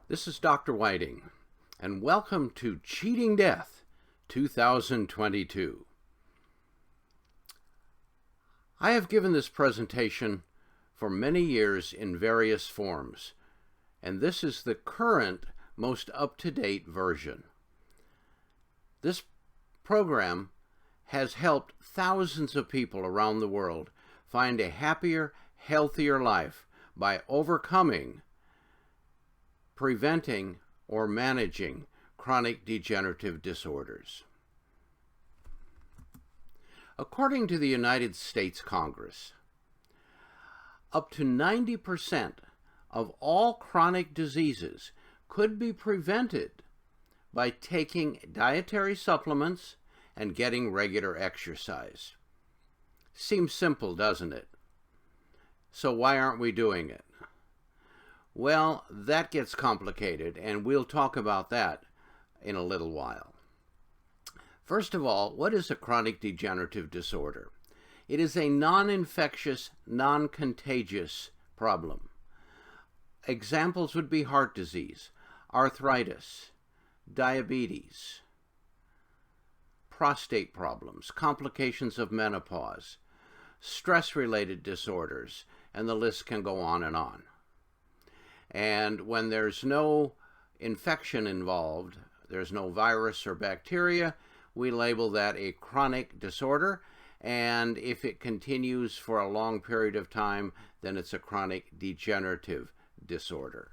This is Dr. Whiting, and welcome to Cheating Death 2022. I have given this presentation for many years in various forms, and this is the current, most up-to-date version. This program has helped thousands of people around the world find a happier, healthier life by overcoming, preventing, or managing chronic degenerative disorders. According to the United States Congress, up to 90% of all chronic diseases could be prevented by taking dietary supplements and getting regular exercise. Seems simple, doesn't it? So why aren't we doing it? Well, that gets complicated, and we'll talk about that in a little while. First of all, what is a chronic degenerative disorder? It is a non-infectious, non-contagious problem. Examples would be heart disease, arthritis, diabetes, prostate problems, complications of menopause, stress-related disorders, and the list can go on and on. And when there's no infection involved, there's no virus or bacteria, we label that a chronic disorder, and if it continues for a long period of time, then it's a chronic degenerative disorder.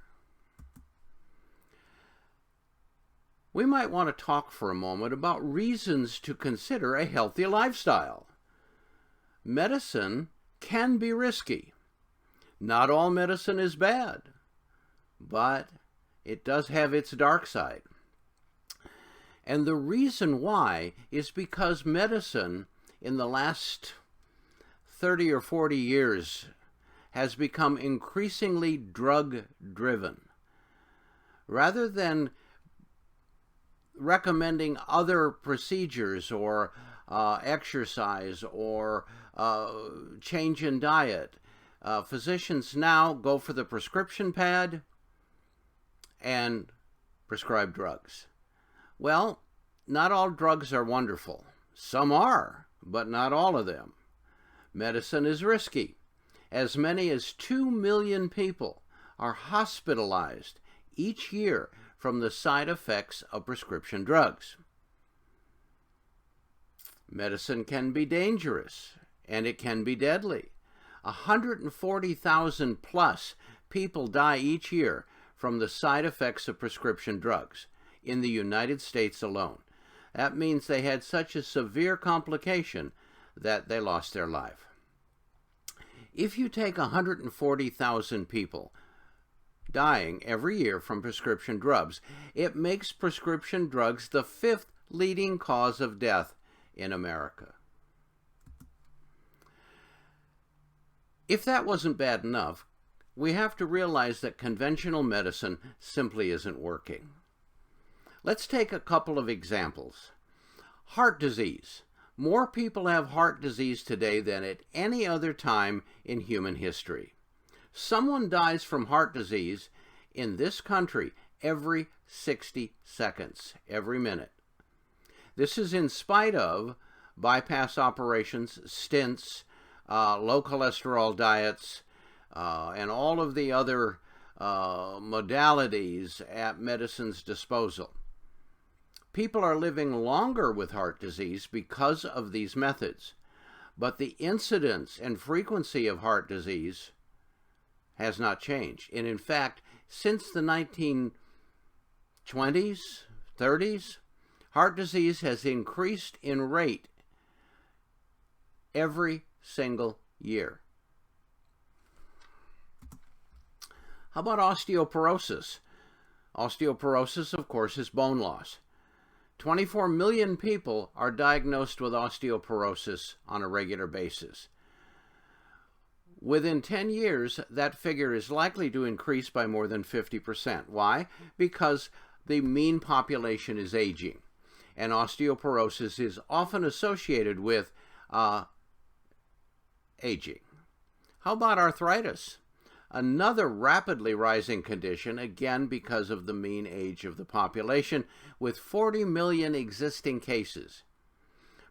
We might want to talk for a moment about reasons to consider a healthy lifestyle. Medicine can be risky. Not all medicine is bad, but it does have its dark side. And the reason why is because medicine in the last 30 or 40 years has become increasingly drug-driven. Rather than recommending other procedures or exercise or change in diet, physicians now go for the prescription pad and prescribe drugs. Well, not all drugs are wonderful. Some are, but not all of them. Medicine is risky. As many as 2 million people are hospitalized each year from the side effects of prescription drugs. Medicine can be dangerous, and it can be deadly. 140,000 plus people die each year from the side effects of prescription drugs in the United States alone. That means they had such a severe complication that they lost their life. If you take 140,000 people dying every year from prescription drugs, it makes prescription drugs the 5th leading cause of death in America. If that wasn't bad enough, we have to realize that conventional medicine simply isn't working. Let's take a couple of examples. Heart disease. More people have heart disease today than at any other time in human history. Someone dies from heart disease in this country every 60 seconds, every minute. This is in spite of bypass operations, stents, low cholesterol diets, and all of the other modalities at medicine's disposal. People are living longer with heart disease because of these methods, but the incidence and frequency of heart disease has not changed. And in fact, since the 1920s, 30s, heart disease has increased in rate every single year. How about osteoporosis? Osteoporosis, of course, is bone loss. 24 million people are diagnosed with osteoporosis on a regular basis. Within 10 years, that figure is likely to increase by more than 50%. Why? Because the mean population is aging, and osteoporosis is often associated with aging. How about arthritis? Another rapidly rising condition, again because of the mean age of the population, with 40 million existing cases.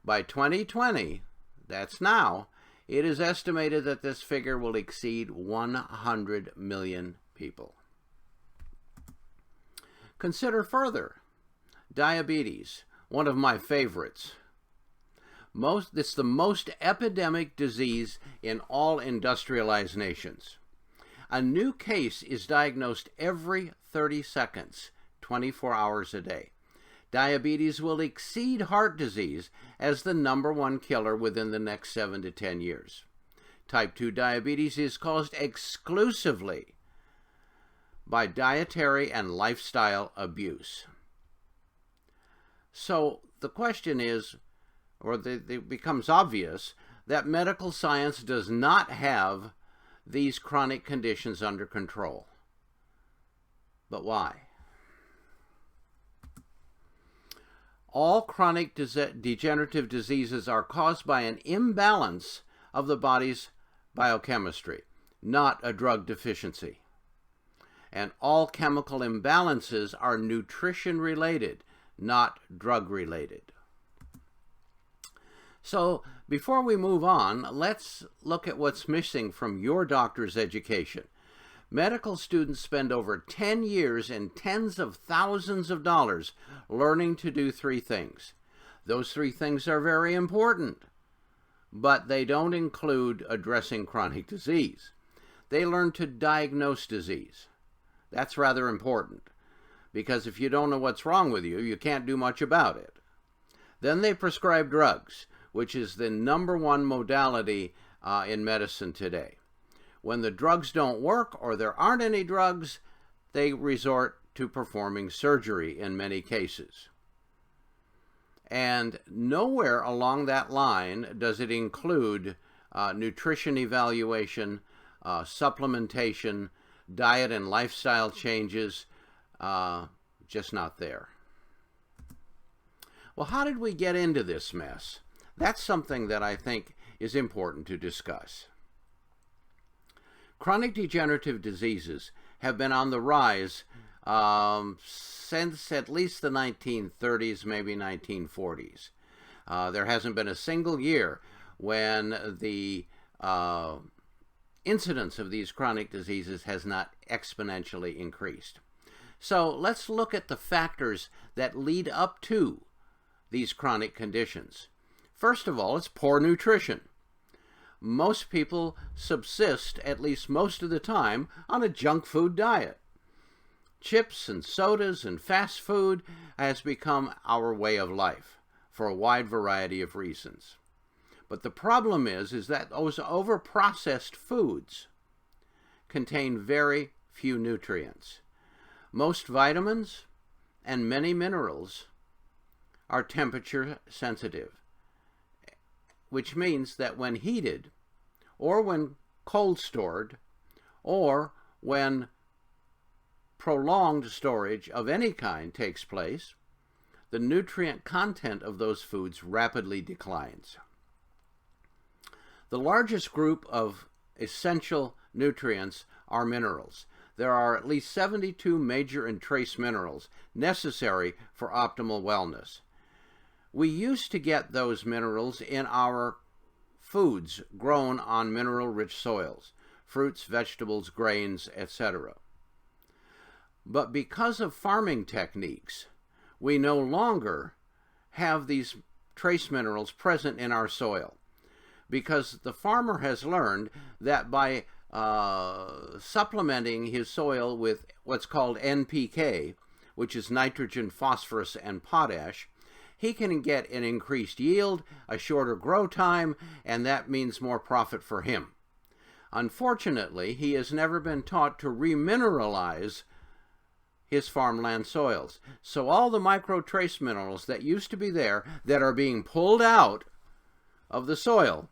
By 2020, that's now, it is estimated that this figure will exceed 100 million people. Consider further diabetes, one of my favorites. It's the most epidemic disease in all industrialized nations. A new case is diagnosed every 30 seconds, 24 hours a day. Diabetes will exceed heart disease as the #1 killer within the next 7 to 10 years. Type 2 diabetes is caused exclusively by dietary and lifestyle abuse. So the question is, it becomes obvious, that medical science does not have these chronic conditions under control. But why? All chronic degenerative diseases are caused by an imbalance of the body's biochemistry, not a drug deficiency. And all chemical imbalances are nutrition-related, not drug-related. So, before we move on, let's look at what's missing from your doctor's education. Medical students spend over 10 years and tens of thousands of dollars learning to do 3 things. Those 3 things are very important, but they don't include addressing chronic disease. They learn to diagnose disease. That's rather important, because if you don't know what's wrong with you, you can't do much about it. Then they prescribe drugs, which is the #1 modality in medicine today. When the drugs don't work or there aren't any drugs, they resort to performing surgery in many cases. And nowhere along that line does it include nutrition evaluation, supplementation, diet and lifestyle changes, just not there. Well, how did we get into this mess? That's something that I think is important to discuss. Chronic degenerative diseases have been on the rise since at least the 1930s, maybe 1940s. There hasn't been a single year when the incidence of these chronic diseases has not exponentially increased. So let's look at the factors that lead up to these chronic conditions. First of all, it's poor nutrition. Most people subsist, at least most of the time, on a junk food diet. Chips and sodas and fast food has become our way of life for a wide variety of reasons. But the problem is that those over-processed foods contain very few nutrients. Most vitamins and many minerals are temperature sensitive, which means that when heated, or when cold stored, or when prolonged storage of any kind takes place, the nutrient content of those foods rapidly declines. The largest group of essential nutrients are minerals. There are at least 72 major and trace minerals necessary for optimal wellness. We used to get those minerals in our foods grown on mineral-rich soils, fruits, vegetables, grains, etc. But because of farming techniques, we no longer have these trace minerals present in our soil, because the farmer has learned that by supplementing his soil with what's called NPK, which is nitrogen, phosphorus, and potash, he can get an increased yield, a shorter grow time, and that means more profit for him. Unfortunately, he has never been taught to remineralize his farmland soils. So all the micro trace minerals that used to be there that are being pulled out of the soil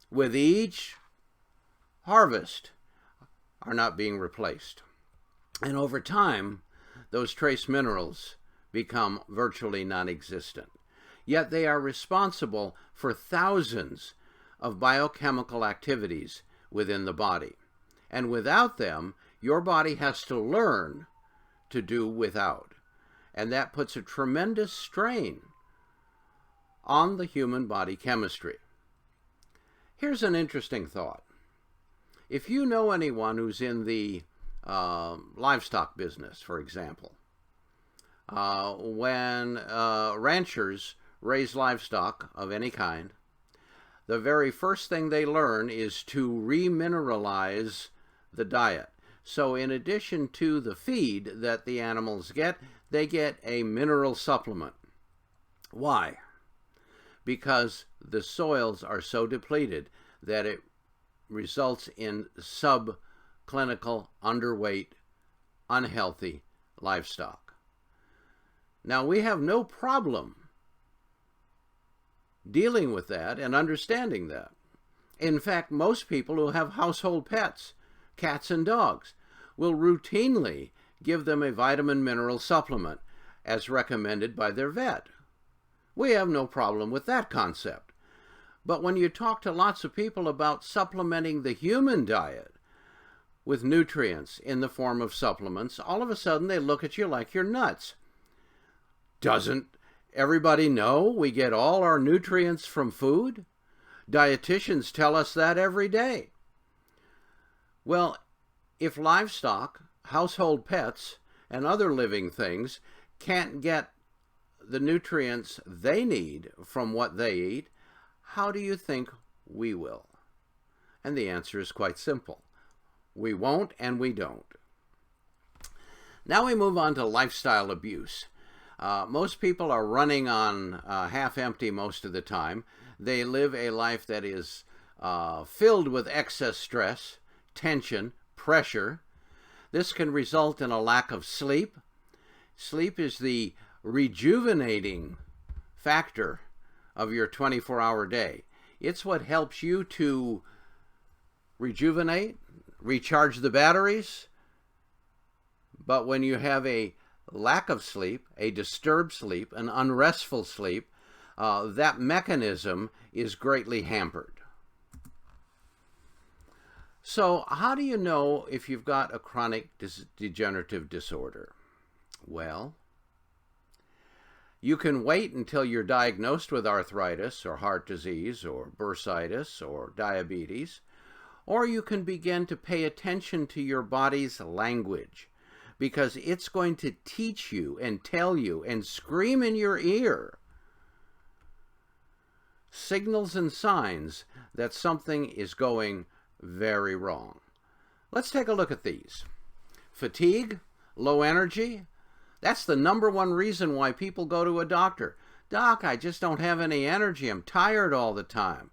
with each harvest are not being replaced. And over time, those trace minerals become virtually non-existent. Yet they are responsible for thousands of biochemical activities within the body. And without them, your body has to learn to do without. And that puts a tremendous strain on the human body chemistry. Here's an interesting thought. If you know anyone who's in the livestock business, for example, when ranchers raise livestock of any kind, the very first thing they learn is to remineralize the diet. So in addition to the feed that the animals get, they get a mineral supplement. Why? Because the soils are so depleted that it results in subclinical, underweight, unhealthy livestock. Now, we have no problem dealing with that and understanding that. In fact, most people who have household pets, cats and dogs, will routinely give them a vitamin mineral supplement as recommended by their vet. We have no problem with that concept. But when you talk to lots of people about supplementing the human diet with nutrients in the form of supplements, all of a sudden they look at you like you're nuts. Doesn't everybody know we get all our nutrients from food? Dietitians tell us that every day. Well, if livestock, household pets, and other living things can't get the nutrients they need from what they eat, how do you think we will? And the answer is quite simple. We won't and we don't. Now we move on to lifestyle abuse. Most people are running on half empty most of the time. They live a life that is filled with excess stress, tension, pressure. This can result in a lack of sleep. Sleep is the rejuvenating factor of your 24-hour day. It's what helps you to rejuvenate, recharge the batteries. But when you have a lack of sleep, a disturbed sleep, an unrestful sleep, that mechanism is greatly hampered. So how do you know if you've got a chronic degenerative disorder? Well, you can wait until you're diagnosed with arthritis or heart disease or bursitis or diabetes, or you can begin to pay attention to your body's language, because it's going to teach you and tell you and scream in your ear signals and signs that something is going very wrong. Let's take a look at these. Fatigue, low energy. That's the number one reason why people go to a doctor. Doc, I just don't have any energy. I'm tired all the time.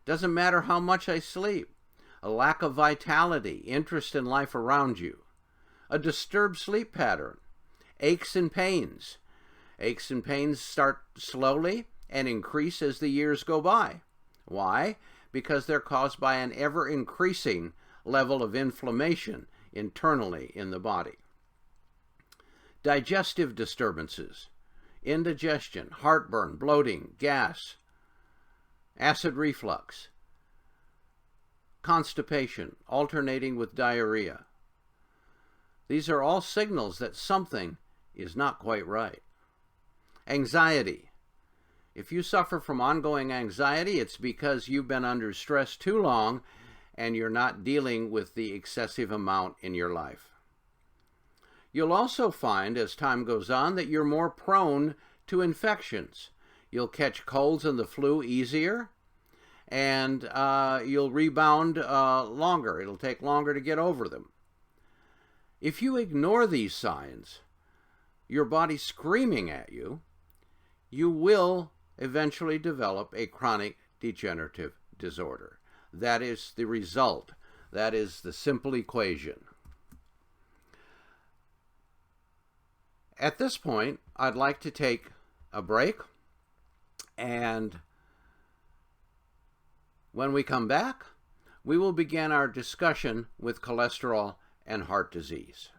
Doesn't matter how much I sleep. A lack of vitality, interest in life around you. A disturbed sleep pattern. Aches and pains. Aches and pains start slowly and increase as the years go by. Why? Because they're caused by an ever-increasing level of inflammation internally in the body. Digestive disturbances, indigestion, heartburn, bloating, gas, acid reflux, constipation, alternating with diarrhea. These are all signals that something is not quite right. Anxiety. If you suffer from ongoing anxiety, it's because you've been under stress too long and you're not dealing with the excessive amount in your life. You'll also find as time goes on that you're more prone to infections. You'll catch colds and the flu easier, and you'll rebound longer. It'll take longer to get over them. If you ignore these signs, your body screaming at you, you will eventually develop a chronic degenerative disorder. That is the result. That is the simple equation. At this point, I'd like to take a break, and when we come back, we will begin our discussion with cholesterol and heart disease.